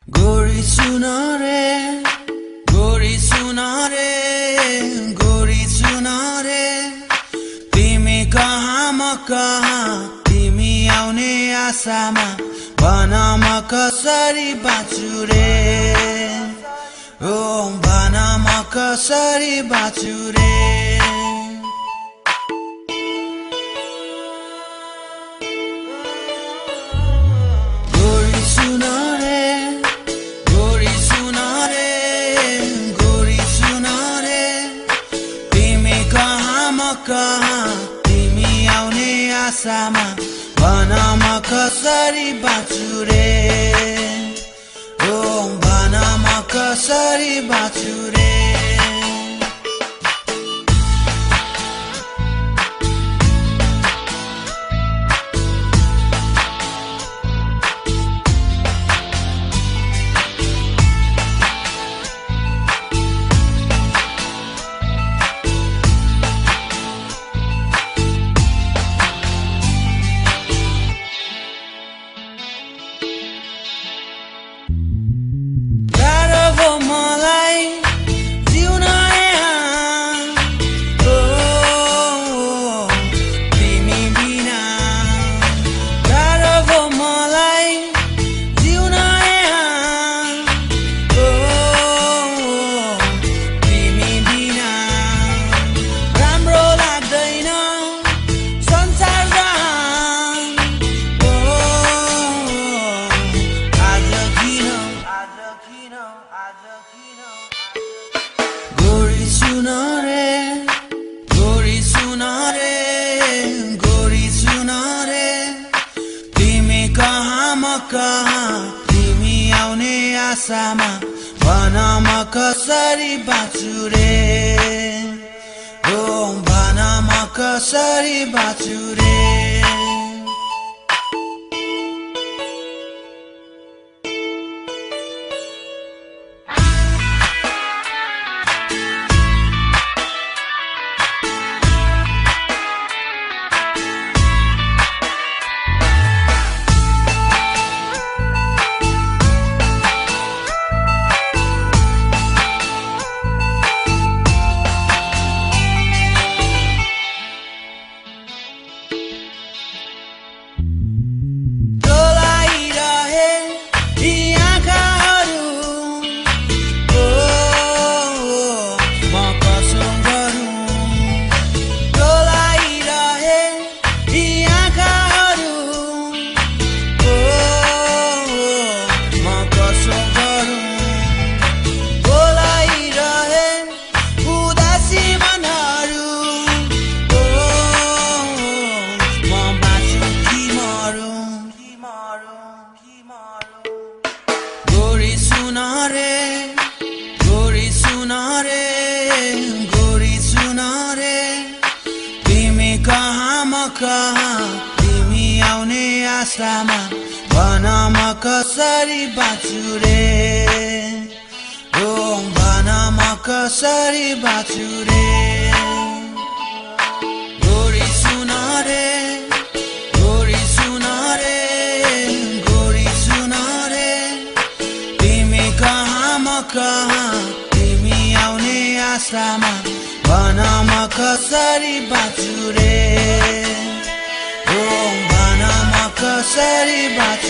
गोरी सुन रे गोरी सुन रे गोरी सुन रे तिमी कहाँ म कहाँ तिमी आउने आशामा भन म कसरी बाँचु रे ओ भन म कसरी बाँचु रे गोरी सुन रे गोरी सुन रे गोरी सुन रे तिमी कहाँ म कहाँ तिमी आउने आशामा भन म कसरी बाँचु रे ओ भन म कसरी बाँचु रे गोरी सुन रे गोरी सुन रे गोरी सुन रे तिमी कहाँ म कहाँ तिमी आउने आशामा भन म कसरी बाँचु रे ओ भन म कसरी बाँचु रे गोरी सुन रे गोरी सुन रे गोरी सुन रे तिमी कहाँ म कहाँ तिमी आउने आशामा भन म कसरी बाँचु रे ओ भन म कसरी बाँचु रे गोरी सुन रे गोरी सुन रे गोरी सुन रे तिमी कहाँ म कहाँ तिमी आउने आशामा भन म कसरी बाँचु रे ओ भन म कसरी बाँचु